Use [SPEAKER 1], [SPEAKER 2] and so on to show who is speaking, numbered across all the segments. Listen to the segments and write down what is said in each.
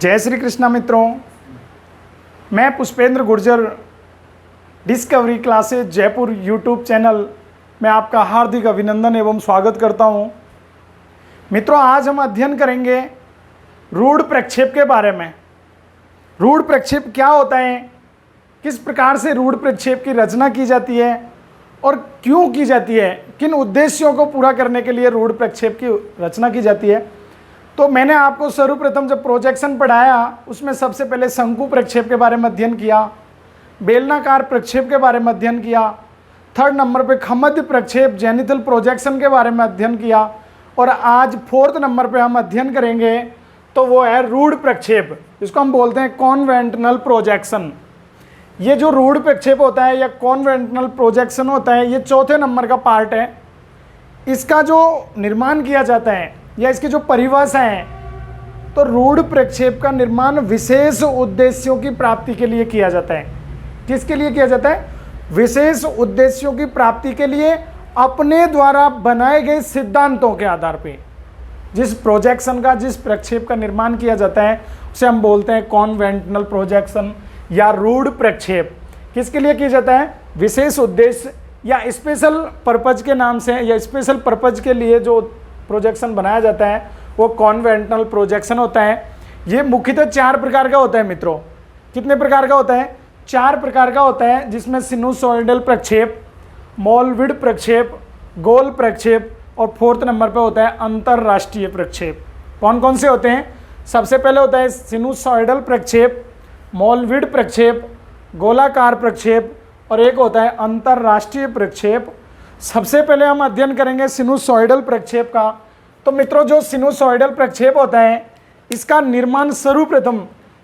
[SPEAKER 1] जय श्री कृष्णा मित्रों, मैं Pushpendra Gurjar discovery classes Jaipur YouTube channel में आपका हार्दिक अभिनंदन एवं स्वागत करता हूं। मित्रों, आज हम अध्ययन करेंगे रूढ़ प्रक्षेप के बारे में। रूढ़ प्रक्षेप क्या होता है, किस प्रकार से रूढ़ प्रक्षेप की रचना की जाती है और क्यों की जाती है, किन उद्देश्यों को पूरा करने के लिए रूढ़ प्रक्षेप की रचना की जाती है। तो मैंने आपको सर्वप्रथम जब प्रोजेक्शन पढ़ाया उसमें सबसे पहले शंकु प्रक्षेप के बारे में अध्ययन किया, बेलनाकार प्रक्षेप के बारे में अध्ययन किया, थर्ड नंबर पे खमध्य प्रक्षेप जेनिथल प्रोजेक्शन के बारे में अध्ययन किया और आज फोर्थ नंबर पे हम अध्ययन करेंगे तो वो है रूढ़ प्रक्षेप, जिसको हम बोलते हैं कॉन्वेंटनल प्रोजेक्शन। ये जो रूढ़ प्रक्षेप होता है या कॉन्वेंटनल प्रोजेक्शन होता है, ये चौथे नंबर का पार्ट है। इसका जो निर्माण किया जाता है या इसकी जो परिभाषा है, तो रूढ़ प्रक्षेप का निर्माण विशेष उद्देश्यों की प्राप्ति के लिए किया जाता है। किसके लिए किया जाता है? विशेष उद्देश्यों की प्राप्ति के लिए अपने द्वारा बनाए गए सिद्धांतों के आधार पे जिस प्रोजेक्शन का, जिस प्रक्षेप का निर्माण किया जाता है उसे हम बोलते हैं कॉन्वेंटनल प्रोजेक्शन या रूढ़ प्रक्षेप। किसके लिए किया जाता है? विशेष उद्देश्य या स्पेशल पर्पज के नाम से या स्पेशल पर्पज के लिए जो प्रोजेक्शन बनाया जाता है वो कॉन्वेंटनल प्रोजेक्शन होता है। ये मुख्यतः 4 प्रकार का होता है मित्रों। कितने प्रकार का होता है? 4 प्रकार का होता है, जिसमें सिनुसॉइडल प्रक्षेप, मोलविड प्रक्षेप, गोल प्रक्षेप और फोर्थ नंबर पे होता है अंतरराष्ट्रीय प्रक्षेप। कौन कौन से होते हैं? सबसे पहले होता है सिनुसॉइडल प्रक्षेप, मोलविड प्रक्षेप, गोलाकार प्रक्षेप और एक होता है अंतरराष्ट्रीय प्रक्षेप। सबसे पहले हम अध्ययन करेंगे सिनुसॉइडल प्रक्षेप का। तो मित्रों, जो सिनुसॉइडल प्रक्षेप होता है इसका निर्माण सर्वप्रथम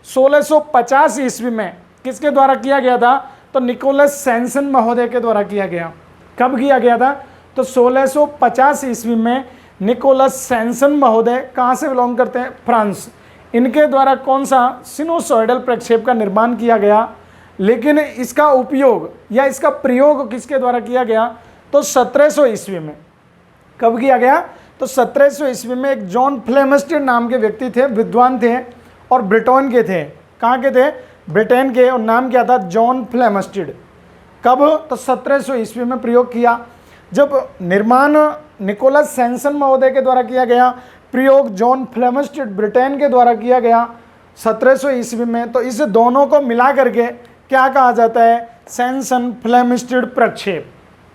[SPEAKER 1] 1650 ईस्वी में किसके द्वारा किया गया था? तो निकोलस सैनसन महोदय के द्वारा किया गया। कब किया गया था? तो 1650 ईस्वी में निकोलस सैनसन महोदय कहाँ से बिलोंग करते हैं? फ्रांस। इनके द्वारा कौन सा सिनुसॉइडल प्रक्षेप का निर्माण किया गया। लेकिन इसका उपयोग या इसका प्रयोग किसके द्वारा किया गया? तो 1700 ईस्वी में। कब किया गया? तो 1700 ईस्वी में एक जॉन फ्लेमिस्टीड नाम के व्यक्ति थे, विद्वान थे और ब्रिटेन के थे। कहाँ के थे? ब्रिटेन के। और नाम क्या था? जॉन फ्लेमिस्टीड। कब? तो 1700 ईस्वी में प्रयोग किया। जब निर्माण निकोलस सैनसन महोदय के द्वारा किया गया, प्रयोग जॉन फ्लेमिस्टीड ब्रिटेन के द्वारा किया गया 1700 ईस्वी में, तो इस दोनों को मिला करके क्या कहा जाता है? सैनसन फ्लेमिस्टीड प्रक्षेप।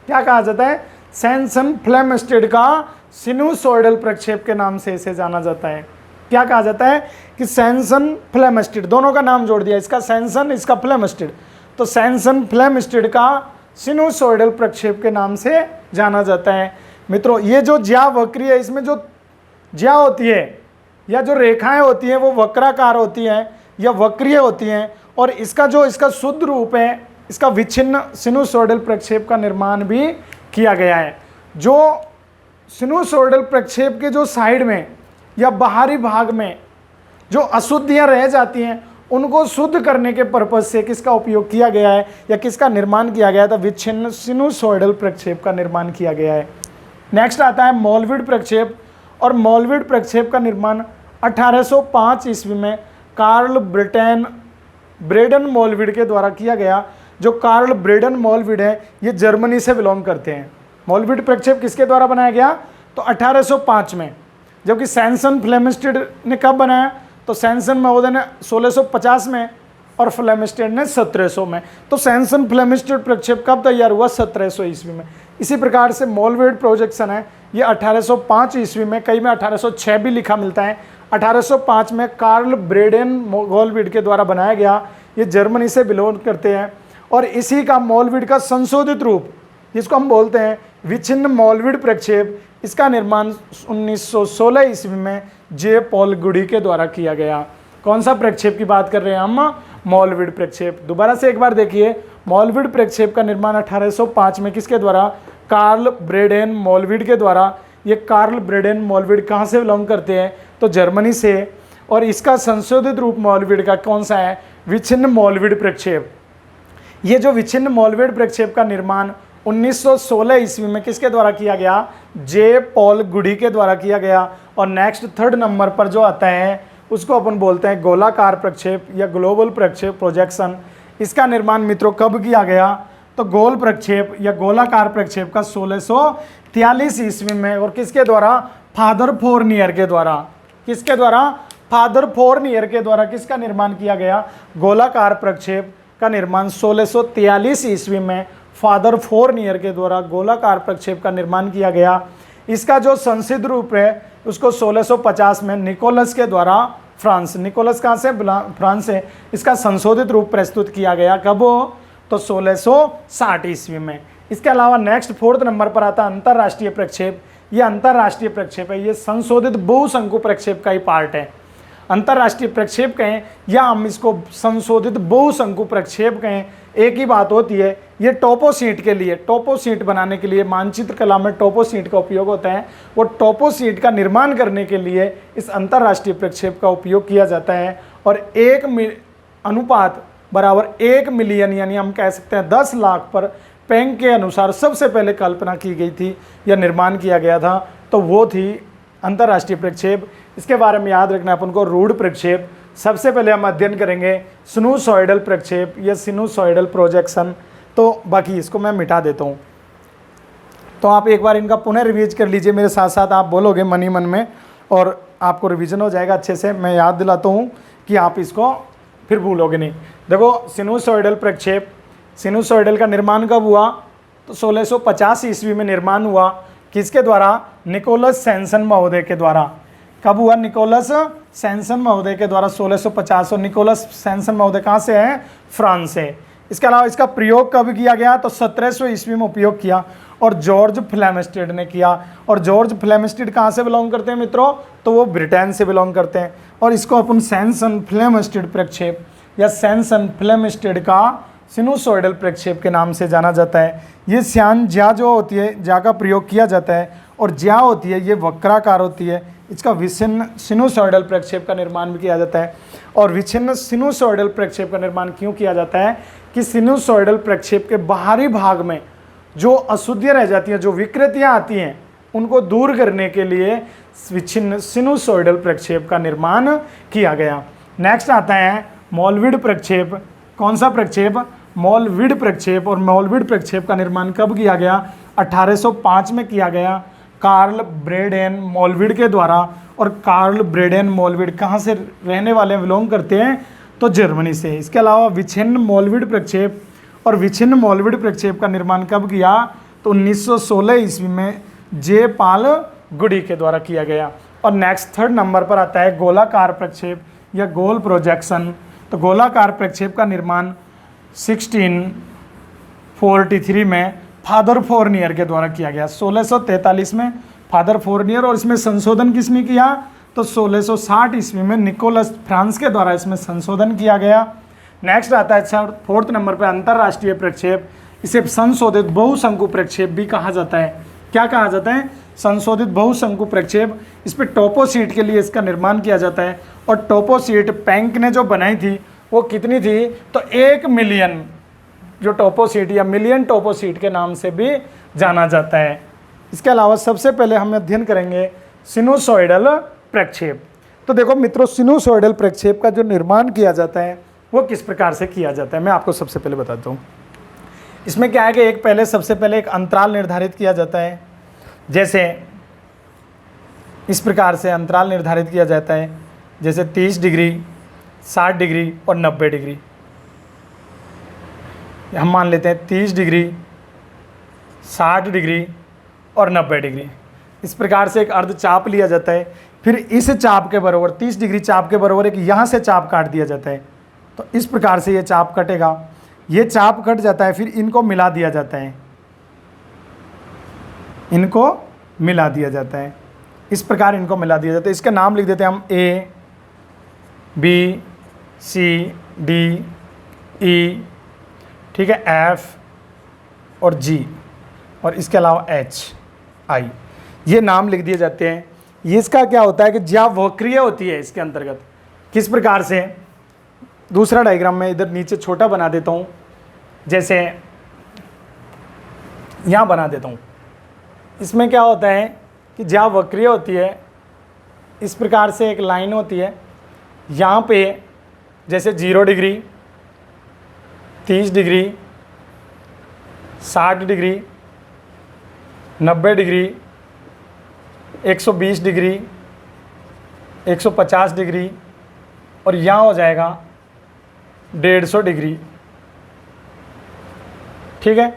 [SPEAKER 1] क्या कहा जाता है? सैनसन फ्लेमिस्टीड का सिनुसॉइडल प्रक्षेप के नाम से इसे जाना जाता है। क्या कहा जाता है? कि सैनसन फ्लेमिस्टीड, दोनों का नाम जोड़ दिया, इसका सैनसन, इसका फ्लेमिस्टीड, तो सैनसन फ्लेमिस्टीड का सिनुसॉइडल प्रक्षेप के नाम से जाना जाता है। मित्रों, ये जो ज्या वक्री है, इसमें जो ज्या होती है या जो रेखाएं होती हैं वो वक्राकार होती हैं या वक्रीय होती हैं, और इसका शुद्ध रूप है, इसका विच्छिन्न सिनुसॉइडल प्रक्षेप का निर्माण भी किया गया है। जो सिनुसॉइडल प्रक्षेप के जो साइड में या बाहरी भाग में जो अशुद्धियां रह जाती हैं उनको शुद्ध करने के पर्पज से किसका उपयोग किया गया है या किसका निर्माण किया गया है? तो विच्छिन्न सिनुसॉइडल प्रक्षेप का निर्माण किया गया है। नेक्स्ट आता है मोलविड प्रक्षेप, और मोलविड प्रक्षेप का निर्माण 1805 ईस्वी में कार्ल ब्रेडन मोलविड के द्वारा किया गया। जो कार्ल ब्रेडन मोलविड है ये जर्मनी से बिलोंग करते हैं। मोलविड प्रक्षेप किसके द्वारा बनाया गया? तो 1805 में। जबकि सैनसन फ्लेमिस्टीड ने कब बनाया? तो सैनसन महोदय ने 1650 में और फ्लेमिस्टीड ने 1700 में। तो सैनसन फ्लेमिस्टीड प्रक्षेप कब तैयार हुआ? 1700 ईस्वी में। इसी प्रकार से मोलविड प्रोजेक्शन है ये 1805 ईस्वी में, कई में 1806 भी लिखा मिलता है। 1805 में कार्ल ब्रेडन मोलविड के द्वारा बनाया गया। ये जर्मनी से बिलोंग करते हैं और इसी का मोलविड का संशोधित रूप, जिसको हम बोलते हैं विच्छिन्न मोलविड प्रक्षेप, इसका निर्माण 1916 ईस्वी में जे पॉल गुडी के द्वारा किया गया। कौन सा प्रक्षेप की बात कर रहे हैं हम? मोलविड प्रक्षेप। दोबारा से एक बार देखिए, मोलविड प्रक्षेप का निर्माण 1805 में किसके द्वारा? कार्ल ब्रेडन मोलविड के द्वारा। ये कार्ल ब्रेडन मोलविड कहाँ से बिलोंग करते हैं? तो जर्मनी से। और इसका संशोधित रूप मोलविड का कौन सा है? विच्छिन्न मोलविड प्रक्षेप। ये जो विच्छिन्न मोलविड प्रक्षेप का निर्माण 1916 ईस्वी में किसके द्वारा किया गया? जे पॉल गुडी के द्वारा किया गया। और नेक्स्ट थर्ड नंबर पर जो आता है उसको अपन बोलते हैं गोलाकार प्रक्षेप या ग्लोबल प्रक्षेप प्रोजेक्शन। इसका निर्माण मित्रों कब किया गया? तो गोल प्रक्षेप या गोलाकार प्रक्षेप का 1643 ईस्वी में, और किसके द्वारा? फादर फोरनियर के द्वारा। किसके द्वारा? फादर फोरनियर के द्वारा किसका निर्माण किया गया? गोलाकार प्रक्षेप का निर्माण 1643 ईस्वी में फादर फोरनियर के द्वारा गोलाकार प्रक्षेप का निर्माण किया गया। इसका जो संसिद्ध रूप है उसको 1650 में निकोलस के द्वारा, फ्रांस, निकोलस कहाँ से? फ्रांस से, इसका संशोधित रूप प्रस्तुत किया गया। कब? तो 1660 ईस्वी में। इसके अलावा नेक्स्ट 4th नंबर पर आता है अंतरराष्ट्रीय प्रक्षेप। ये अंतरराष्ट्रीय प्रक्षेप है, ये संशोधित बहुशंकु प्रक्षेप का ही पार्ट है। अंतरराष्ट्रीय प्रक्षेप कहें या हम इसको संशोधित बहुशंकु प्रक्षेप कहें, एक ही बात होती है। ये टोपोसीट के लिए, टोपोसीट बनाने के लिए, मानचित्र कला में टोपोसीट का उपयोग होता है। वो टोपोसीट का निर्माण करने के लिए इस अंतरराष्ट्रीय प्रक्षेप का उपयोग किया जाता है। और 1 अनुपात बराबर 1 मिलियन, यानी हम कह सकते हैं 10 लाख पर पेंग के अनुसार सबसे पहले कल्पना की गई थी या निर्माण किया गया था, तो वो थी अंतरराष्ट्रीय प्रक्षेप। इसके बारे में याद रखना अपन को रूढ़ प्रक्षेप। सबसे पहले हम अध्ययन करेंगे सिनुसॉइडल प्रक्षेप या सिनुसॉइडल प्रोजेक्शन। तो बाकी इसको मैं मिटा देता हूँ, तो आप एक बार इनका पुनः रिवीज कर लीजिए मेरे साथ साथ। आप बोलोगे मन ही मन में और आपको रिवीजन हो जाएगा अच्छे से। मैं याद दिलाता हूँ कि आप इसको फिर भूलोगे नहीं। देखो सिनुसॉइडल प्रक्षेप, सिनुसॉइडल का निर्माण कब हुआ? तो 1650 ईस्वी में निर्माण हुआ। किसके द्वारा? निकोलस सैनसन महोदय के द्वारा। कब हुआ? निकोलस सैनसन महोदय के द्वारा 1650। और निकोलस सैनसन महोदय कहाँ से हैं? फ्रांस से। इसके अलावा इसका प्रयोग कब किया गया? तो 1700 ईस्वी में उपयोग किया और जॉर्ज फ्लेमिस्टीड ने किया। और जॉर्ज फ्लेमिस्टीड कहाँ से बिलोंग करते हैं मित्रों? तो वो ब्रिटेन से बिलोंग करते हैं। और इसको अपन सैनसन फ्लेमिस्टीड प्रक्षेप या सैनसन फ्लेमिस्टीड का सिनुसॉइडल प्रक्षेप के नाम से जाना जाता है। ये श्यान ज्या जो होती है, ज्या का प्रयोग किया जाता है, और ज्या होती है ये वक्राकार होती है। इसका विच्छिन्न सिनुसॉइडल प्रक्षेप का निर्माण भी किया जाता है। और विच्छिन्न सिनुसॉइडल प्रक्षेप का निर्माण क्यों किया जाता है? कि सिनुसॉइडल प्रक्षेप के बाहरी भाग में जो अशुद्धियाँ रह जाती हैं, जो विकृतियाँ आती हैं, उनको दूर करने के लिए विच्छिन्न सिनुसॉइडल प्रक्षेप का निर्माण किया गया। नेक्स्ट आता है मोलविड प्रक्षेप। कौन सा प्रक्षेप? मोलविड प्रक्षेप। और मोलविड प्रक्षेप का निर्माण कब किया गया? 1805 में किया गया कार्ल ब्रेडेन मोलविड के द्वारा। और कार्ल ब्रेडेन मोलविड कहाँ से रहने वाले बिलोंग करते हैं? तो जर्मनी से। इसके अलावा विच्छिन्न मोलविड प्रक्षेप और विच्छिन्न मोलविड प्रक्षेप का निर्माण कब किया? तो 1916 ईस्वी में जे पाल गुडी के द्वारा किया गया। और नेक्स्ट 3rd नंबर पर आता है गोलाकार प्रक्षेप या गोल प्रोजेक्शन। तो गोलाकार प्रक्षेप का निर्माण 1643 में फादर फोरनियर के द्वारा किया गया। 1643 में फादर फोरनियर, और इसमें संशोधन किसने किया? तो 1660 ईस्वी में निकोलस फ्रांस के द्वारा इसमें संशोधन किया गया। नेक्स्ट आता है 4th नंबर पर अंतरराष्ट्रीय प्रक्षेप। इसे संशोधित बहुशंकु प्रक्षेप भी कहा जाता है। क्या कहा जाता है? संशोधित बहुशंकु प्रक्षेप। इस पर टोपोसीट के लिए इसका निर्माण किया जाता है। और टोपोसीट पेंक ने जो बनाई थी वो कितनी थी? तो 1 मिलियन, जो टोपोसीट या मिलियन टोपोसीट के नाम से भी जाना जाता है। इसके अलावा सबसे पहले हम अध्ययन करेंगे सिनुसॉइडल प्रक्षेप। तो देखो मित्रों, सिनुसॉइडल प्रक्षेप का जो निर्माण किया जाता है वो किस प्रकार से किया जाता है, मैं आपको सबसे पहले बताता हूँ। इसमें क्या है कि सबसे पहले एक अंतराल निर्धारित किया जाता है। जैसे इस प्रकार से अंतराल निर्धारित किया जाता है, जैसे 30 डिग्री, 60 डिग्री और 90 डिग्री। हम मान लेते हैं 30 डिग्री, 60 डिग्री और 90 डिग्री। इस प्रकार से एक अर्धचाप लिया जाता है। फिर इस चाप के बराबर 30 डिग्री चाप के बराबर एक यहाँ से चाप काट दिया जाता है। तो इस प्रकार से ये चाप कटेगा, ये चाप कट जाता है, फिर इनको मिला दिया जाता है, इनको मिला दिया जाता है। इस प्रकार इनको मिला दिया जाता है। इसका नाम लिख देते हैं हम A, B, C, D, E, ठीक है, F और G, और इसके अलावा H, I, ये नाम लिख दिए जाते हैं। ये इसका क्या होता है कि ज्या वक्रीय होती है इसके अंतर्गत। किस प्रकार से? दूसरा डायग्राम में इधर नीचे छोटा बना देता हूँ, जैसे यहाँ बना देता हूँ। इसमें क्या होता है कि ज्या वक्रीय होती है, इस प्रकार से एक लाइन होती है, यहाँ पे जैसे 0 degree, 30 degree, 60 degree, 90 degree, 120 degree, 150 degree, और यहाँ हो जाएगा 150 डिग्री। ठीक है,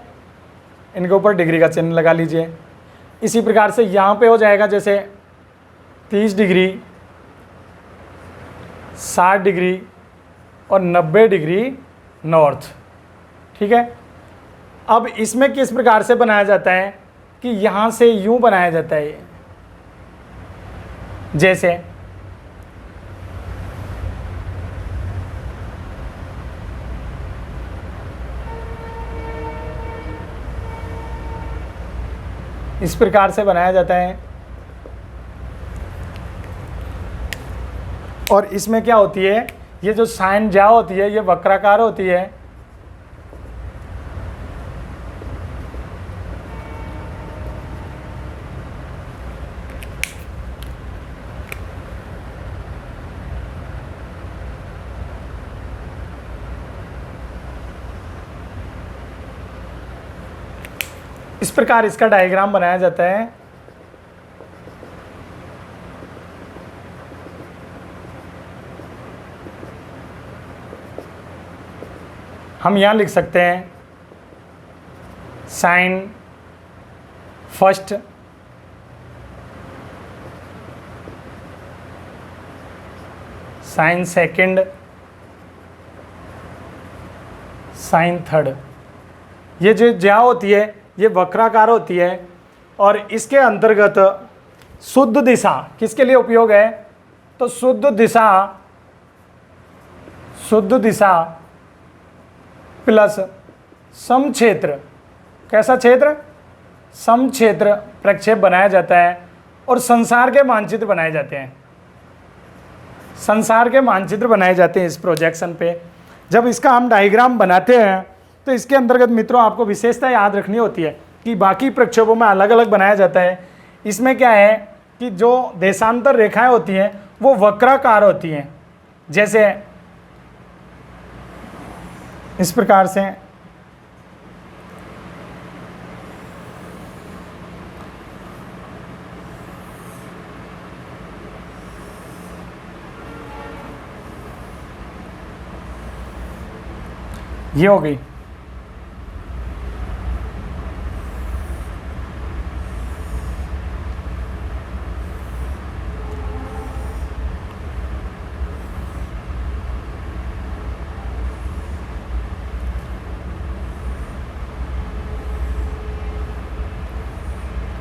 [SPEAKER 1] इनके ऊपर डिग्री का चिन्ह लगा लीजिए। इसी प्रकार से यहाँ पे हो जाएगा जैसे 30 डिग्री, 60 डिग्री और 90 डिग्री नॉर्थ। ठीक है, अब इसमें किस प्रकार से बनाया जाता है कि यहाँ से यूँ बनाया जाता है, जैसे इस प्रकार से बनाया जाता है। और इसमें क्या होती है, ये जो साइन ज्या होती है ये वक्राकार होती है। इस प्रकार इसका डायग्राम बनाया जाता है। हम यहाँ लिख सकते हैं sine first, sine second, sine third. ये जो ज्या होती है ये वक्राकार होती है और इसके अंतर्गत शुद्ध दिशा किसके लिए उपयोग है, तो शुद्ध दिशा प्लस समक्षेत्र। कैसा क्षेत्र, समक्षेत्र प्रक्षेप बनाया जाता है और संसार के मानचित्र बनाए जाते हैं। संसार के मानचित्र बनाए जाते हैं इस प्रोजेक्शन पे। जब इसका हम डायग्राम बनाते हैं तो इसके अंतर्गत मित्रों आपको विशेषता याद रखनी होती है कि बाकी प्रक्षेपों में अलग अलग बनाया जाता है। इसमें क्या है कि जो देशांतर रेखाएं होती हैं वो वक्राकार होती हैं, जैसे इस प्रकार से ये हो गई।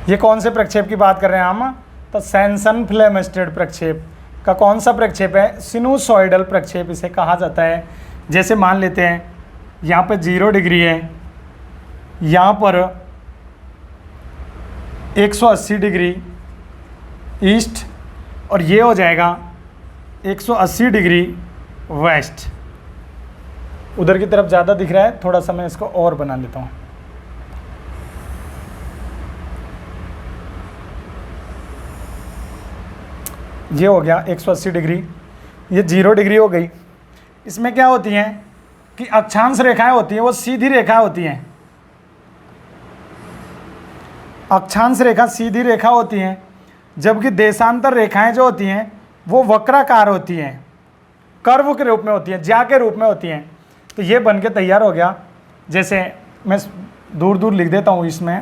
[SPEAKER 1] ये कौन से प्रक्षेप की बात कर रहे हैं हम, तो सेंसन फ्लेमिस्टेड प्रक्षेप का कौन सा प्रक्षेप है, सिनुसॉइडल प्रक्षेप इसे कहा जाता है। जैसे मान लेते हैं यहाँ पे 0 डिग्री है, यहाँ पर 180 डिग्री ईस्ट और ये हो जाएगा 180 डिग्री वेस्ट। उधर की तरफ ज़्यादा दिख रहा है, थोड़ा सा मैं इसको और बना लेता हूँ। ये हो गया 180 डिग्री, ये 0 डिग्री हो गई। इसमें क्या होती हैं कि अक्षांश रेखाएं होती हैं वो सीधी रेखा होती हैं। अक्षांश रेखा सीधी रेखा होती हैं, जबकि देशांतर रेखाएं जो होती हैं वो वक्राकार होती हैं, कर्व के रूप में होती हैं, ज्या के रूप में होती हैं। तो ये बन के तैयार हो गया। जैसे मैं दूर दूर लिख देता हूँ इसमें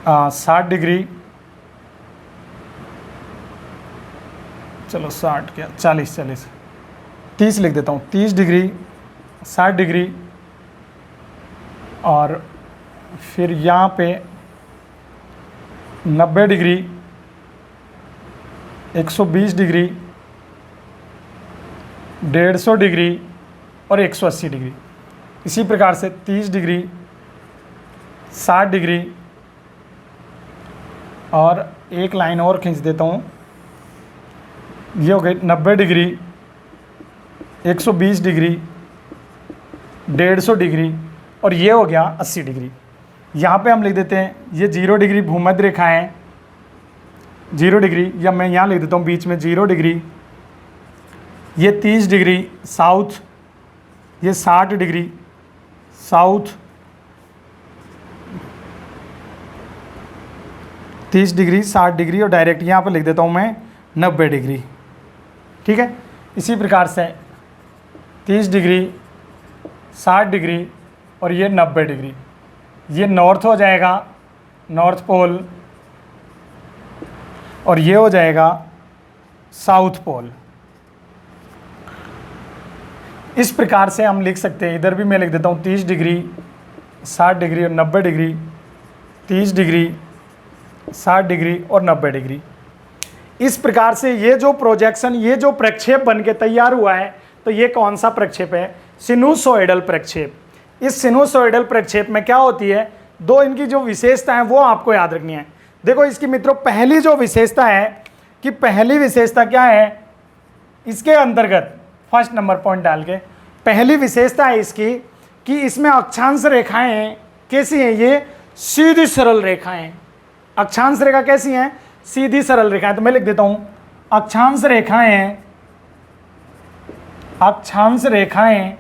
[SPEAKER 1] 60 डिग्री, चलो 60 क्या 40 30 लिख देता हूँ, 30 डिग्री, 60 डिग्री और फिर यहाँ पे 90 डिग्री, 120 डिग्री, 150 डिग्री और 180 डिग्री। इसी प्रकार से 30 डिग्री, 60 डिग्री और एक लाइन और खींच देता हूँ, ये हो गई 90 डिग्री, 120 डिग्री, 150 डिग्री और ये हो गया 80 डिग्री। यहाँ पे हम लिख देते हैं ये 0 डिग्री भूमध्य रेखा है, 0 डिग्री, या मैं यहाँ लिख देता हूँ बीच में 0 डिग्री, ये 30 डिग्री साउथ, ये 60 डिग्री साउथ, 30 डिग्री 60 डिग्री, और डायरेक्ट यहाँ पर लिख देता हूँ मैं 90 डिग्री। ठीक है, इसी प्रकार से 30 डिग्री 60 डिग्री और ये 90 डिग्री, ये नॉर्थ हो जाएगा, नॉर्थ पोल, और ये हो जाएगा साउथ पोल। इस प्रकार से हम लिख सकते हैं, इधर भी मैं लिख देता हूँ 30 डिग्री 60 डिग्री और 90 डिग्री, 30 डिग्री 60 डिग्री और 90 डिग्री। इस प्रकार से ये जो प्रोजेक्शन, ये जो प्रक्षेप बन के तैयार हुआ है, तो ये कौन सा प्रक्षेप है? सिनुसोइडल प्रक्षेप। इस सिनुसोइडल प्रक्षेप में क्या होती है, दो इनकी जो विशेषता है वो आपको याद रखनी है। देखो इसकी मित्रों पहली जो विशेषता है, कि पहली विशेषता क्या है इसके अंतर्गत, फर्स्ट नंबर पॉइंट डाल के, पहली विशेषता है इसकी कि इसमें अक्षांश रेखाएं कैसी हैं? ये सीधी सरल रेखाएं। अक्षांश रेखा कैसी हैं? सीधी सरल रेखाएं। तो मैं लिख देता हूं अक्षांश रेखाएं, अक्षांश रेखाएं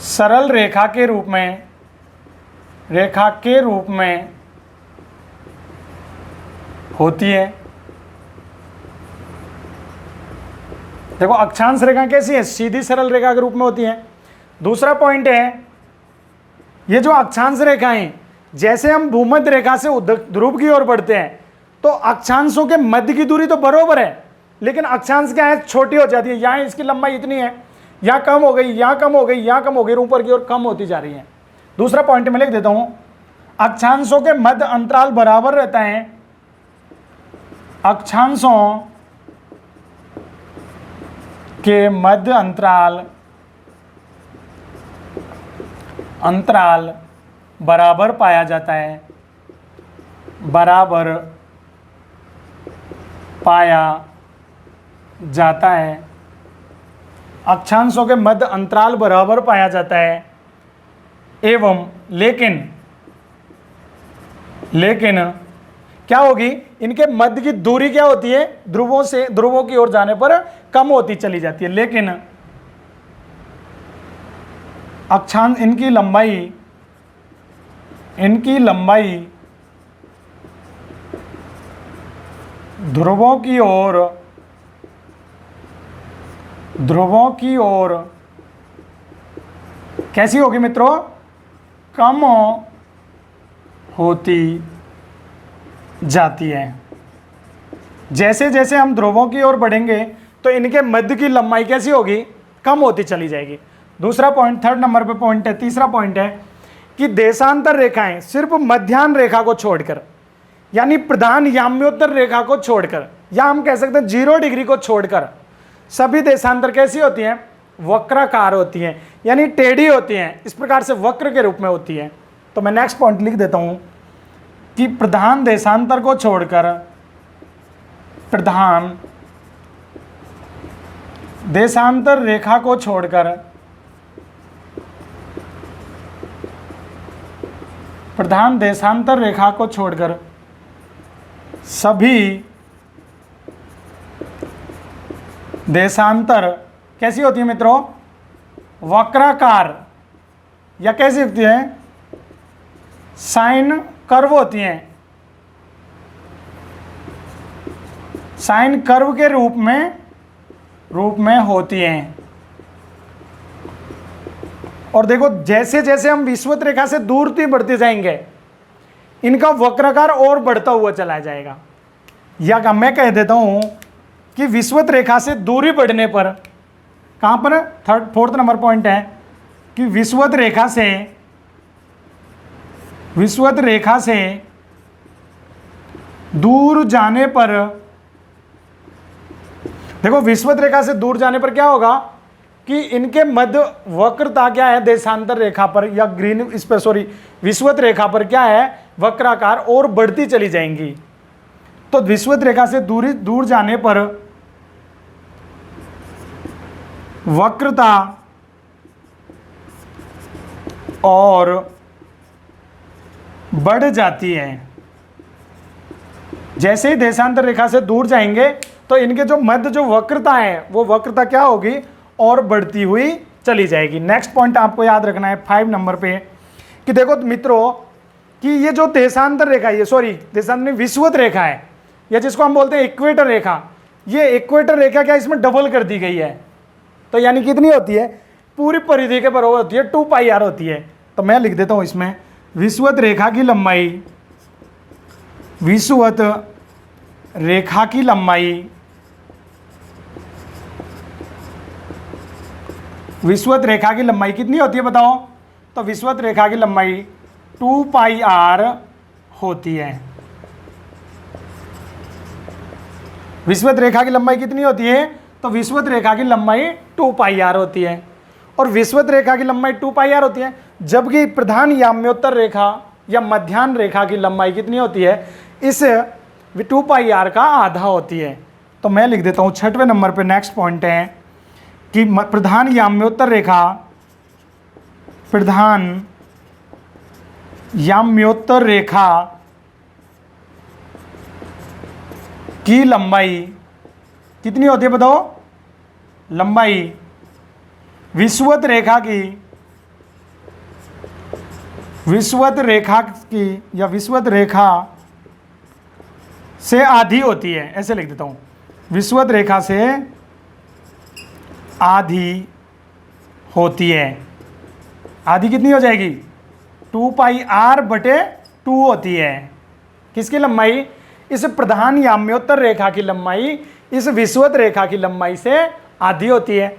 [SPEAKER 1] सरल रेखा के रूप में, रेखा के रूप में होती है। देखो अक्षांश रेखा कैसी है? सीधी सरल रेखा के रूप में होती है। दूसरा पॉइंट है, ये जो अक्षांश रेखाएं, जैसे हम भूमध्य रेखा से ध्रुव की ओर बढ़ते हैं तो अक्षांशों के मध्य की दूरी तो बराबर है, लेकिन अक्षांश क्या है? छोटी हो जाती है। यहाँ इसकी लंबाई इतनी है, यहाँ कम हो गई, यहाँ कम हो गई, यहाँ कम हो गई, ऊपर की ओर कम होती जा रही है। दूसरा पॉइंट मैं लिख देता हूं, अक्षांशों के मध्य अंतराल बराबर रहता है। अक्षांशों के मध्य अंतराल बराबर पाया जाता है, बराबर पाया जाता है। अक्षांशों के मध्य अंतराल बराबर पाया जाता है एवं लेकिन क्या होगी? इनके मध्य की दूरी क्या होती है? ध्रुवों की ओर जाने पर कम होती चली जाती है। लेकिन अक्षांश, इनकी लंबाई ध्रुवों की ओर कैसी होगी मित्रों? कम होती जाती है। जैसे जैसे हम ध्रुवों की ओर बढ़ेंगे तो इनके मध्य की लंबाई कैसी होगी? कम होती चली जाएगी। दूसरा पॉइंट, थर्ड नंबर पे पॉइंट है, तीसरा पॉइंट है कि देशांतर रेखाएं सिर्फ मध्याह्न रेखा को छोड़कर, यानी प्रधान याम्योत्तर रेखा को छोड़कर, या हम कह सकते हैं 0 डिग्री को छोड़कर, सभी देशांतर कैसी होती हैं? वक्राकार होती हैं, यानी टेढ़ी होती हैं। इस प्रकार से वक्र के रूप में होती है। तो मैं नेक्स्ट पॉइंट लिख देता हूं कि प्रधान देशांतर को छोड़कर, प्रधान देशांतर रेखा को छोड़कर, प्रधान देशांतर रेखा को छोड़कर सभी देशांतर कैसी होती है मित्रों? वक्राकार, या कैसी होती है? साइन कर्व होती हैं। साइन कर्व के रूप में होती हैं। और देखो जैसे जैसे हम विषुवत रेखा से दूर बढ़ते जाएंगे, इनका वक्राकार और बढ़ता हुआ चला जाएगा। या मैं कह देता हूं कि विषुवत रेखा से दूरी बढ़ने पर, कहां पर? फोर्थ नंबर पॉइंट है कि विषुवत रेखा से दूर जाने पर, देखो विषुवत रेखा से दूर जाने पर क्या होगा कि इनके मध्य वक्रता क्या है? देशांतर रेखा पर, या विषुवत रेखा पर क्या है? वक्राकार और बढ़ती चली जाएंगी। तो विषुवत रेखा से दूर जाने पर वक्रता और बढ़ जाती है। जैसे ही देशांतर रेखा से दूर जाएंगे तो इनके जो मध्य जो वक्रता है वो वक्रता क्या होगी, और बढ़ती हुई चली जाएगी। नेक्स्ट पॉइंट आपको याद रखना है 5 नंबर पे कि देखो मित्रों कि ये जो देशांतर रेखा, ये सॉरी देशांतर नहीं, विषुवत रेखा है, या जिसको हम बोलते हैं इक्वेटर रेखा, ये इक्वेटर रेखा क्या इसमें डबल कर दी गई है। तो यानी कितनी होती है, पूरी परिधि के बराबर होती है, 2πr होती है। तो मैं लिख देता हूं इसमें विषुवत रेखा की लंबाई, विषुवत रेखा की लंबाई, विषुवत रेखा की लंबाई कितनी होती है बताओ। तो विषुवत रेखा की लंबाई 2πr होती है। विषुवत रेखा की लंबाई कितनी होती है, तो विषुवत रेखा की लंबाई 2πr होती है। और विषुवत रेखा की लंबाई 2πr होती है, जबकि प्रधान याम्योत्तर रेखा या मध्याह्न रेखा की लंबाई कितनी होती है, इस 2πr का आधा होती है। तो मैं लिख देता हूं 6वें नंबर पे नेक्स्ट पॉइंट है कि प्रधान याम्योत्तर रेखा, प्रधान याम्योत्तर रेखा की लंबाई कितनी होती है बताओ। लंबाई विषुवत रेखा की, विषुवत रेखा की या विषुवत रेखा से आधी होती है, ऐसे लिख देता हूं, विषुवत रेखा से आधी होती है। आधी कितनी हो जाएगी, 2πr/2 होती है। किसकी लंबाई, इस प्रधान याम्योत्तर रेखा की लंबाई इस विषुवत रेखा की लंबाई से आधी होती है।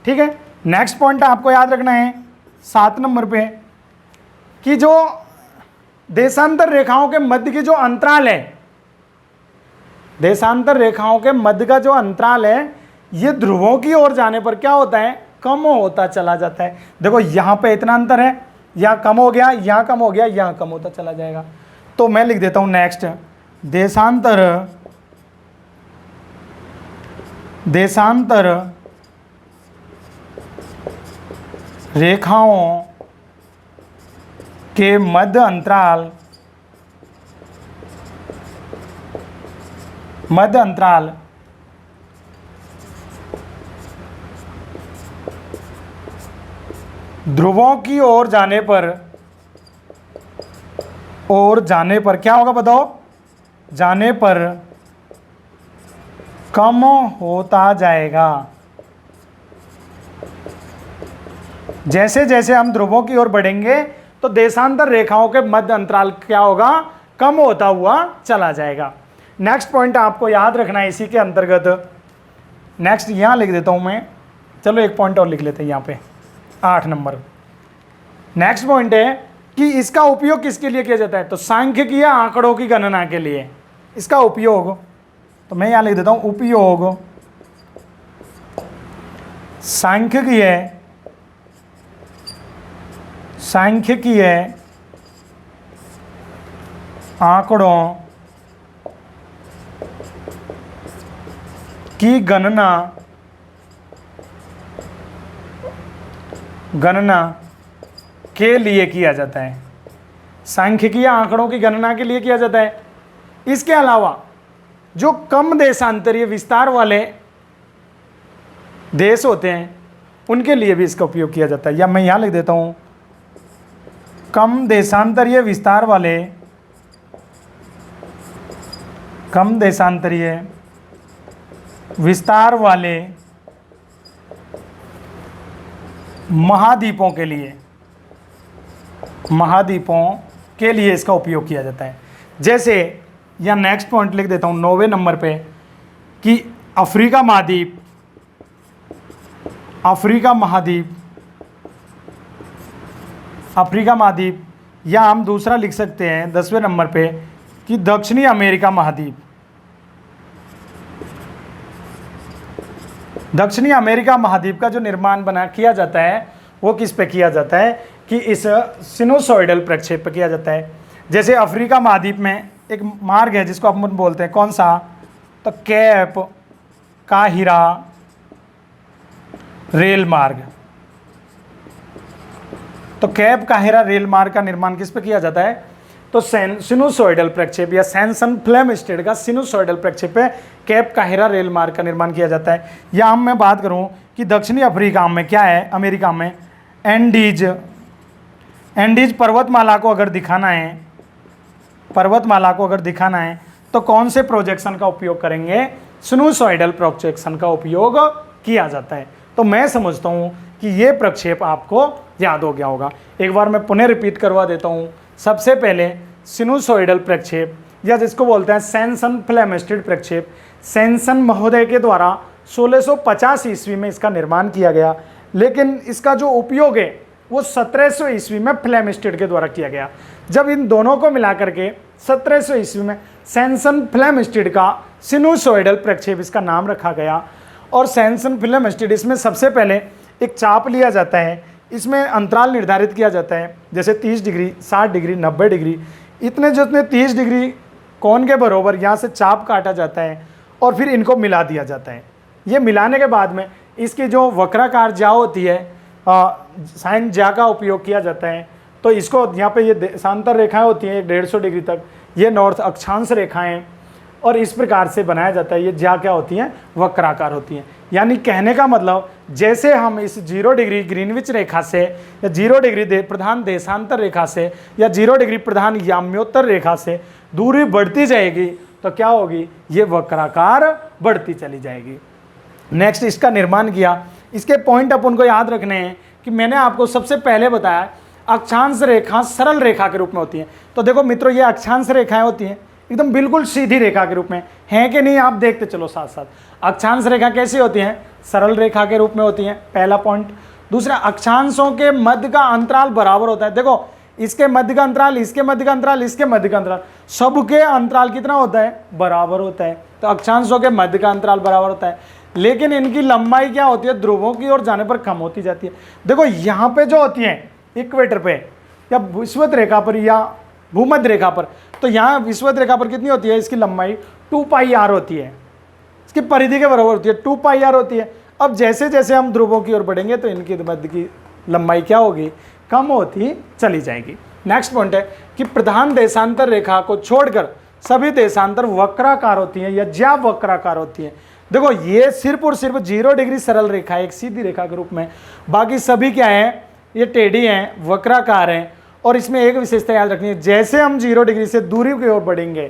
[SPEAKER 1] ठीक है, नेक्स्ट पॉइंट आपको याद रखना है 7 नंबर पे कि जो देशांतर रेखाओं के मध्य की जो अंतराल है, देशांतर रेखाओं के मध्य का जो अंतराल है, ये ध्रुवों की ओर जाने पर क्या होता है, कम होता चला जाता है। देखो यहां पे इतना अंतर है, यहां कम हो गया, यहां कम हो गया, यहां कम होता चला जाएगा। तो मैं लिख देता हूं नेक्स्ट, देशांतर रेखाओं के मध्य अंतराल ध्रुवों की ओर जाने पर क्या होगा बताओ, जाने पर कम होता जाएगा। जैसे जैसे हम ध्रुवों की ओर बढ़ेंगे तो देशांतर रेखाओं के मध्य अंतराल क्या होगा, कम होता हुआ चला जाएगा। नेक्स्ट पॉइंट आपको याद रखना है इसी के अंतर्गत। नेक्स्ट यहां लिख देता हूं मैं, चलो एक पॉइंट और लिख लेते हैं यहां पे 8 नंबर। नेक्स्ट पॉइंट है कि इसका उपयोग किसके लिए किया जाता है, तो सांख्यिकीय आंकड़ों की गणना के लिए इसका उपयोग। तो मैं यहां लिख देता हूं उपयोग सांख्यिकीय आंकड़ों की गणना के लिए किया जाता है। सांख्यिकीय आंकड़ों की गणना के लिए किया जाता है। इसके अलावा जो कम देशांतरीय विस्तार वाले देश होते हैं उनके लिए भी इसका उपयोग किया जाता है। या मैं यहां लिख देता हूं, कम देशांतरीय विस्तार वाले महाद्वीपों के लिए इसका उपयोग किया जाता है। जैसे या नेक्स्ट पॉइंट लिख देता हूं 9वें नंबर पे कि अफ्रीका महाद्वीप, या हम दूसरा लिख सकते हैं 10वें नंबर पे कि दक्षिणी अमेरिका महाद्वीप। दक्षिणी अमेरिका महाद्वीप का जो निर्माण किया जाता है वो किस पे किया जाता है कि इस सिनुसॉइडल प्रक्षेप पे किया जाता है। जैसे अफ्रीका महाद्वीप में एक मार्ग है जिसको अपन बोलते हैं कौन सा, तो कैप काहिरा रेल मार्ग। तो कैप काहिरा रेल मार्ग का निर्माण किस पे किया जाता है, तो सिनुसोइडल प्रक्षेप या सैनसन फ्लेमिस्टेड का सिनुसोइडल प्रक्षेप पे केप काहिरा रेल मार्ग का निर्माण किया जाता है। या मैं बात करूं कि दक्षिणी अफ्रीका में क्या है, अमेरिका में एंडीज पर्वतमाला को अगर दिखाना है तो कौन से प्रोजेक्शन का उपयोग करेंगे? सिनुसोइडल प्रोजेक्शन का उपयोग किया जाता है। तो मैं समझता हूं कि ये प्रक्षेप आपको याद हो गया होगा। एक बार मैं पुनः रिपीट करवा देता हूं। सबसे पहले सिनुसोइडल प्रक्षेप या जिसको बोलते हैं सैनसन फ्लेमिस्टेड प्रक्षेप, सैनसन महोदय के द्वारा 1650 ईस्वी में इसका निर्माण किया गया, लेकिन इसका जो उपयोग है वो 1700 ईस्वी में फ्लेमिस्टेड के द्वारा किया गया। जब इन दोनों को मिलाकर के 1700 ईस्वी में सैनसन फ्लेमिस्टेड का सिनुसोइडल प्रक्षेप इसका नाम रखा गया। और सैनसन फ्लेमिस्टेड, इसमें सबसे पहले एक चाप लिया जाता है, इसमें अंतराल निर्धारित किया जाता है, जैसे 30 डिग्री, 60 डिग्री, 90 डिग्री, इतने जितने 30 डिग्री कोण के बराबर यहाँ से चाप काटा जाता है और फिर इनको मिला दिया जाता है। ये मिलाने के बाद में इसकी जो वक्राकार ज्या होती है, साइन ज्या का उपयोग किया जाता है। तो इसको यहाँ पे ये देशांतर रेखाएं होती हैं 150 डिग्री तक, ये नॉर्थ अक्षांश रेखाएं, और इस प्रकार से बनाया जाता है। ये ज्या क्या होती हैं? वक्राकार होती हैं। यानी कहने का मतलब जैसे हम इस 0 डिग्री ग्रीनविच रेखा से या 0 डिग्री प्रधान देशांतर रेखा से या 0 डिग्री प्रधान याम्योत्तर रेखा से दूरी बढ़ती जाएगी तो क्या होगी? ये वक्राकार बढ़ती चली जाएगी। नेक्स्ट, इसका निर्माण किया। इसके पॉइंट अपन को याद रखने हैं कि मैंने आपको सबसे पहले बताया अक्षांश रेखा सरल रेखा के रूप में होती है। तो देखो मित्रों, ये अक्षांश रेखाएं होती हैं एकदम बिल्कुल सीधी रेखा के रूप में, है कि नहीं? आप देखते चलो साथ साथ। अक्षांश रेखा कैसी होती हैं? सरल रेखा के रूप में होती हैं, पहला पॉइंट। दूसरा, अक्षांशों के मध्य का अंतराल बराबर होता है। देखो, इसके मध्य का अंतराल, इसके मध्य का अंतराल, इसके मध्य का अंतराल, सबके अंतराल कितना होता है? बराबर होता है। तो अक्षांशों के मध्य का अंतराल बराबर होता है, लेकिन इनकी लंबाई क्या होती है? ध्रुवों की ओर जाने पर कम होती जाती है। देखो यहाँ पे जो होती है इक्वेटर पे या विषुवत रेखा पर या भूमध्य रेखा पर, तो यहाँ विषुवत रेखा पर कितनी होती है? इसकी लंबाई 2πr होती है, इसकी परिधि के बराबर होती है, 2πr होती है। अब जैसे जैसे हम ध्रुवों की ओर बढ़ेंगे तो इनकी मध्य की लंबाई क्या होगी? कम होती चली जाएगी। नेक्स्ट पॉइंट है कि प्रधान देशांतर रेखा को छोड़कर सभी देशांतर वक्राकार होती हैं या ज्या वक्राकार होती हैं। देखो, ये सिर्फ और सिर्फ 0 डिग्री सरल रेखा है एक सीधी रेखा के रूप में, बाकी सभी क्या है? ये टेढ़ी हैं, वक्राकार हैं। और इसमें एक विशेषता याद रखनी है, जैसे हम 0 डिग्री से दूरी की ओर बढ़ेंगे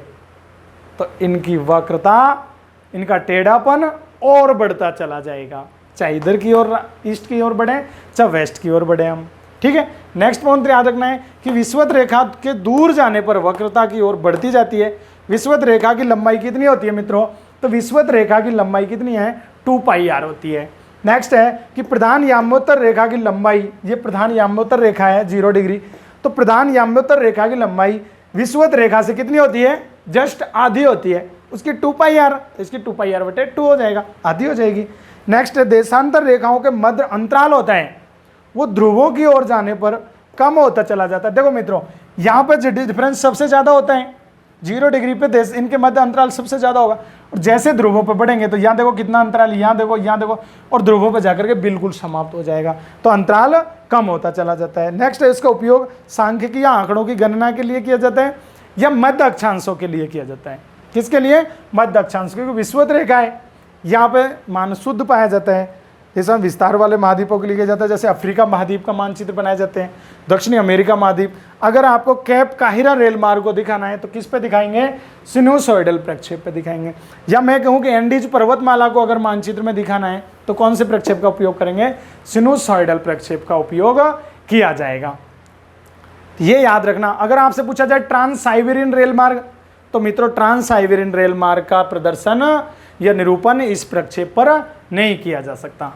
[SPEAKER 1] तो इनकी वक्रता, इनका टेढ़ापन और बढ़ता चला जाएगा, चाहे इधर की ओर ईस्ट की ओर बढ़े चाहे वेस्ट की ओर बढ़े हम। ठीक है। नेक्स्ट पॉइंट याद रखना है कि विषुवत रेखा के दूर जाने पर वक्रता की ओर बढ़ती जाती है। विषुवत रेखा की लंबाई कितनी होती है मित्रों? तो विषुवत रेखा की लंबाई कितनी है? 2πr होती है। नेक्स्ट है कि प्रधान याम्योत्तर रेखा की लंबाई, ये प्रधान याम्योत्तर रेखा है 0 डिग्री, तो प्रधान याम्योत्तर रेखा की लंबाई विषुवत रेखा से कितनी होती है? जस्ट आधी होती है, उसकी 2πr, इसकी 2πr/2 हो जाएगा, आधी हो जाएगी। नेक्स्ट है देशांतर रेखाओं के मध्य अंतराल होता है, वो ध्रुवों की ओर जाने पर कम होता चला जाता है। देखो मित्रों, यहाँ पे डिफरेंस सबसे ज़्यादा होता है 0 डिग्री पे, देश इनके मध्य अंतराल सबसे ज़्यादा होगा। और जैसे ध्रुवों पर बढ़ेंगे तो यहाँ देखो कितना अंतराल, यहाँ देखो, और ध्रुवों पर जाकर के बिल्कुल समाप्त हो जाएगा, तो अंतराल कम होता चला जाता है। नेक्स्ट है इसका उपयोग सांख्यिकी या आंकड़ों की गणना के लिए किया जाता है या मध्य अक्षांशों के लिए किया जाता है। किसके लिए? मध्य अक्षांश, क्योंकि विषुवत रेखा है, यहाँ पे मान शुद्ध पाया जाता है। जैसा विस्तार वाले महाद्वीपों के लिए किया जाता है, जैसे अफ्रीका महाद्वीप का मानचित्र बनाए जाते हैं, दक्षिणी अमेरिका महाद्वीप। अगर आपको केप काहिरा रेल मार्ग को दिखाना है तो किस पे दिखाएंगे? सिनुसोइडल प्रक्षेप पे दिखाएंगे। या मैं कहूँ कि एंडीज पर्वतमाला को अगर मानचित्र में दिखाना है तो कौन से प्रक्षेप का उपयोग करेंगे? सिनुसोइडल प्रक्षेप का उपयोग किया जाएगा। ये याद रखना। अगर आपसे पूछा जाए ट्रांस साइबेरियन रेल मार्ग, तो मित्रों ट्रांस साइबेरियन रेल मार्ग का प्रदर्शन या निरूपण इस प्रक्षेप पर नहीं किया जा सकता।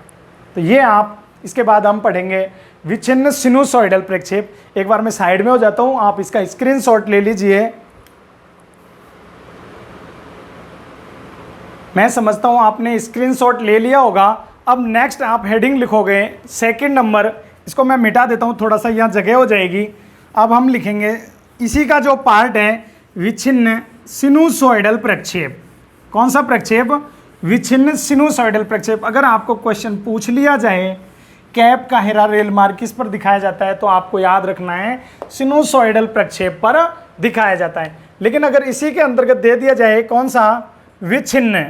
[SPEAKER 1] तो ये आप, इसके बाद हम पढ़ेंगे विच्छिन्न सिनुसोइडल प्रक्षेप। एक बार मैं साइड में हो जाता हूं, आप इसका स्क्रीनशॉट ले लीजिए। मैं समझता हूं आपने स्क्रीनशॉट ले लिया होगा। अब नेक्स्ट आप हेडिंग लिखोगे, सेकंड नंबर, इसको मैं मिटा देता हूं, थोड़ा सा यहाँ जगह हो जाएगी। अब हम लिखेंगे इसी का जो पार्ट है, विच्छिन्न सिनुसोइडल प्रक्षेप। कौन सा प्रक्षेप? विच्छिन्न सिनुसोइडल प्रक्षेप। अगर आपको क्वेश्चन पूछ लिया जाए केप काहिरा रेल मार्ग किस पर दिखाया जाता है, तो आपको याद रखना है सिनुसोइडल प्रक्षेप पर दिखाया जाता है। लेकिन अगर इसी के अंतर्गत दे दिया जाए कौन सा, विच्छिन्न,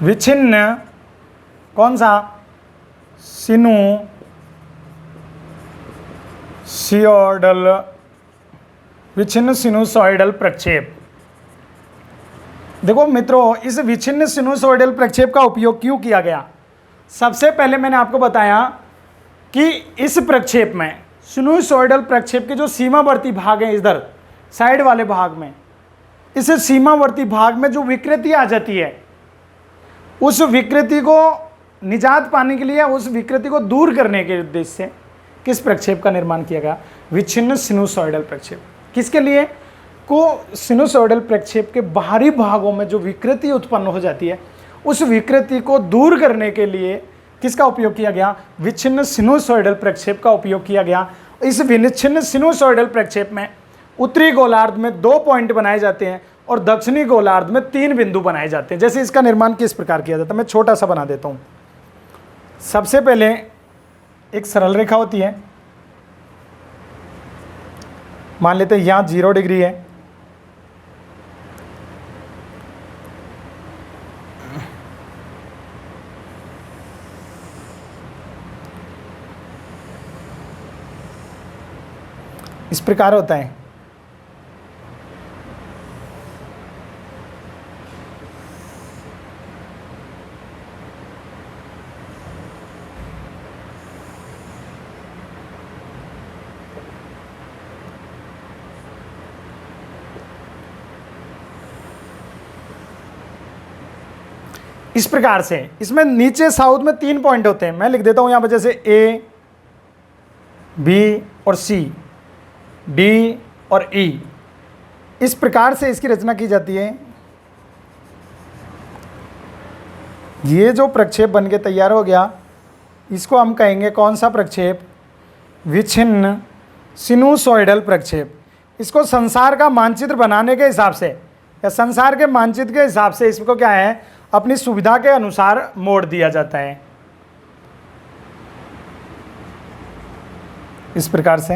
[SPEAKER 1] विच्छिन्न कौन सा, सिनुसॉइडल, विच्छिन्न सिनुसॉइडल प्रक्षेप। देखो मित्रों, इस विच्छिन्न सिनुसॉइडल प्रक्षेप का उपयोग क्यों किया गया। सबसे पहले मैंने आपको बताया कि इस प्रक्षेप में, सिनुसॉइडल प्रक्षेप के जो सीमावर्ती भाग हैं इधर साइड वाले भाग में, इस सीमावर्ती भाग में जो विकृति आ जाती है, उस विकृति को निजात पाने के लिए, उस विकृति को दूर करने के उद्देश्य से किस प्रक्षेप का निर्माण किया गया, विच्छिन्न सिनुसॉइडल प्रक्षेप। किसके लिए, को सिनुसॉइडल प्रक्षेप के बाहरी भागों में जो विकृति उत्पन्न हो जाती है, उस विकृति को दूर करने के लिए किसका उपयोग किया गया, विच्छिन्न सिनुसॉइडल प्रक्षेप का उपयोग किया गया। इस विच्छिन्न सिनुसॉइडल प्रक्षेप में उत्तरी गोलार्ध में 2 पॉइंट बनाए जाते हैं और दक्षिणी गोलार्ध में 3 बिंदु बनाए जाते हैं। जैसे इसका निर्माण किस प्रकार किया जाता है, मैं छोटा सा बना देता हूँ। सबसे पहले एक सरल रेखा होती है, मान लेते हैं यहाँ 0 डिग्री है, इस प्रकार होता है। इस प्रकार से इसमें नीचे साउथ में 3 पॉइंट होते हैं, मैं लिख देता हूं यहां पर, जैसे ए, बी और सी, डी और ई। इस प्रकार से इसकी रचना की जाती है। ये जो प्रक्षेप बन के तैयार हो गया, इसको हम कहेंगे कौन सा प्रक्षेप, विच्छिन्न सिनुसॉइडल प्रक्षेप। इसको संसार का मानचित्र बनाने के हिसाब से या संसार के मानचित्र के हिसाब से इसको क्या है, अपनी सुविधा के अनुसार मोड़ दिया जाता है। इस प्रकार से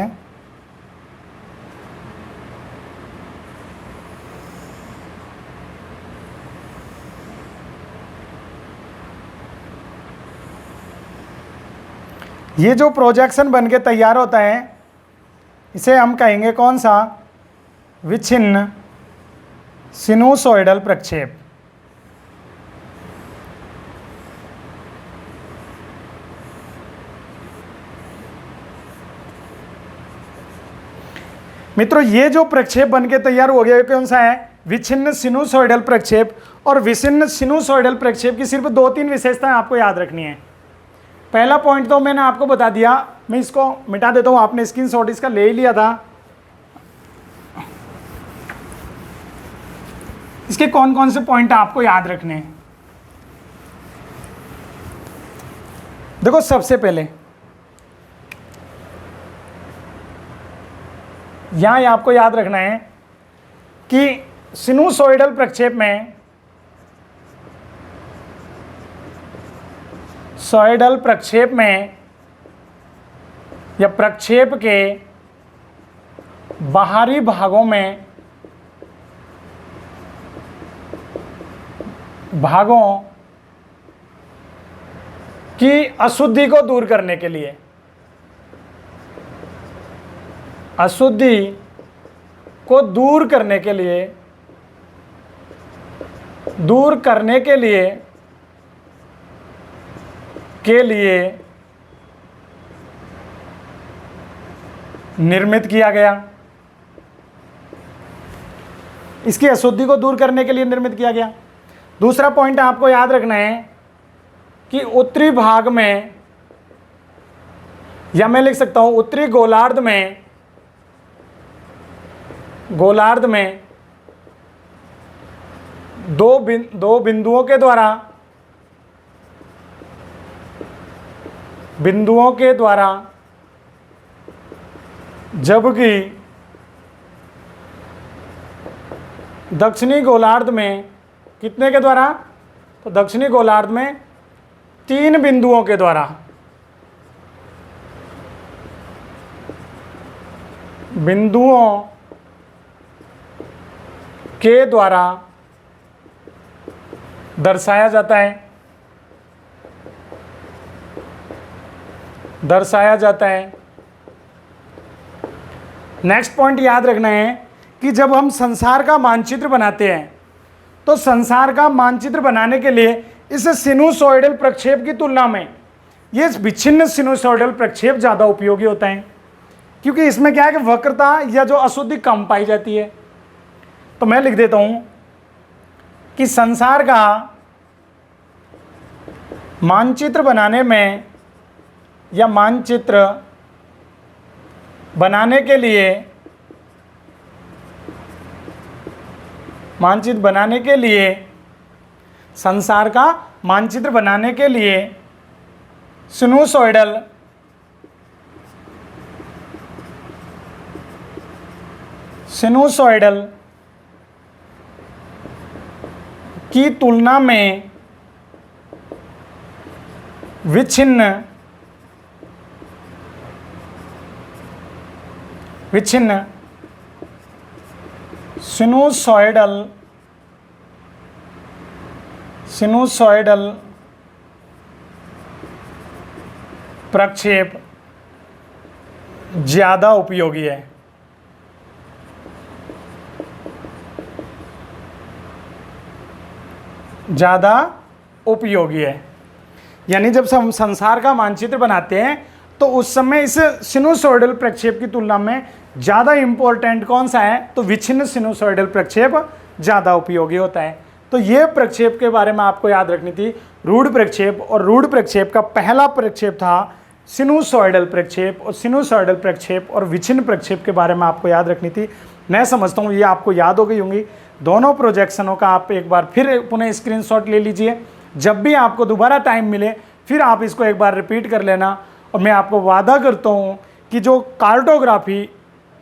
[SPEAKER 1] ये जो प्रोजेक्शन बन के तैयार होता है, इसे हम कहेंगे कौन सा, विच्छिन्न सिनुसॉइडल प्रक्षेप। मित्रों, ये जो प्रक्षेप बन के तैयार हो गया कौन सा है, विच्छिन्न सिनुसॉइडल प्रक्षेप। और विच्छिन्न सिनुसॉइडल प्रक्षेप की सिर्फ 2-3 विशेषताएं आपको याद रखनी है। पहला पॉइंट तो मैंने आपको बता दिया, मैं इसको मिटा देता हूं, आपने स्क्रीनशॉट इसका ले ही लिया था। इसके कौन कौन से पॉइंट आपको याद रखने हैं। देखो, सबसे पहले यहां आपको याद रखना है कि सिनुसॉइडल प्रक्षेप में, सॉइडल प्रक्षेप में या प्रक्षेप के बाहरी भागों में की अशुद्धि को दूर करने के लिए, अशुद्धि को दूर करने के लिए निर्मित किया गया। इसकी अशुद्धि को दूर करने के लिए निर्मित किया गया। दूसरा पॉइंट आपको याद रखना है कि उत्तरी भाग में, या मैं लिख सकता हूं उत्तरी गोलार्ध में दो बिंदुओं के द्वारा जबकि दक्षिणी गोलार्ध में कितने के द्वारा, तो दक्षिणी गोलार्ध में 3 बिंदुओं के द्वारा बिंदुओं के द्वारा दर्शाया जाता है, दर्शाया जाता है। नेक्स्ट पॉइंट याद रखना है कि जब हम संसार का मानचित्र बनाते हैं तो संसार का मानचित्र बनाने के लिए इस सिनुसॉइडल प्रक्षेप की तुलना में ये विच्छिन्न सिनुसॉइडल प्रक्षेप ज़्यादा उपयोगी होता है, क्योंकि इसमें क्या है कि वक्रता या जो अशुद्धि कम पाई जाती है। तो मैं लिख देता हूं कि संसार का मानचित्र बनाने में या मानचित्र बनाने के लिए, मानचित्र बनाने के लिए, संसार का मानचित्र बनाने के लिए सिनुसॉइडल की तुलना में विच्छिन्न सिनुसॉइडल प्रक्षेप ज़्यादा उपयोगी है। ज़्यादा उपयोगी है, यानी जब हम संसार का मानचित्र बनाते हैं तो उस समय इस सिनुसॉइडल प्रक्षेप की तुलना में ज़्यादा इंपॉर्टेंट कौन सा है, तो विच्छिन्न सिनुसॉइडल प्रक्षेप ज़्यादा उपयोगी होता है। तो ये प्रक्षेप के बारे में आपको याद रखनी थी, रूढ़ प्रक्षेप। और रूढ़ प्रक्षेप का पहला प्रक्षेप था सिनुसॉइडल प्रक्षेप, और सिनुसॉइडल प्रक्षेप और विच्छिन्न प्रक्षेप के बारे में आपको याद रखनी थी। मैं समझता हूँ ये आपको याद हो गई होंगी। दोनों प्रोजेक्शनों का आप एक बार फिर पुनः स्क्रीनशॉट ले लीजिए, जब भी आपको दोबारा टाइम मिले फिर आप इसको एक बार रिपीट कर लेना। और मैं आपको वादा करता हूँ कि जो कार्टोग्राफी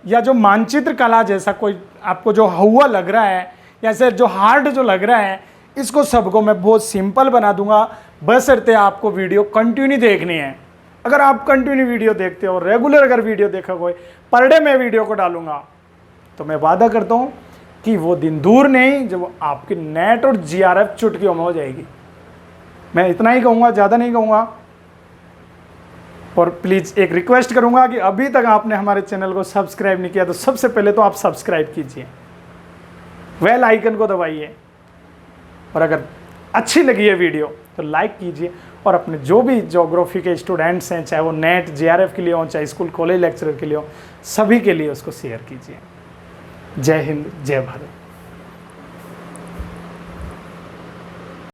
[SPEAKER 1] या जो मानचित्र कला जैसा कोई आपको जो हुआ लग रहा है या फिर जो हार्ड जो लग रहा है, इसको सबको मैं बहुत सिंपल बना दूंगा, बशर्ते आपको वीडियो कंटिन्यू देखनी है। अगर आप कंटिन्यू वीडियो देखते हो, रेगुलर अगर वीडियो देखोगे, पर डे मैं वीडियो को डालूंगा, तो मैं वादा करता हूँ कि वो दिन दूर नहीं जब आपकी नेट और जीआरएफ चुटकियों में हो जाएगी। मैं इतना ही कहूँगा, ज़्यादा नहीं कहूँगा। और प्लीज़ एक रिक्वेस्ट करूँगा कि अभी तक आपने हमारे चैनल को सब्सक्राइब नहीं किया तो सबसे पहले तो आप सब्सक्राइब कीजिए, बेल आइकन को दबाइए, और अगर अच्छी लगी है वीडियो तो लाइक कीजिए। और अपने जो भी ज्योग्राफी के स्टूडेंट्स हैं, चाहे वो नेट जीआरएफ के लिए हो, चाहे स्कूल कॉलेज लेक्चरर के लिए हो, सभी के लिए उसको शेयर कीजिए। जय हिंद, जय भारत।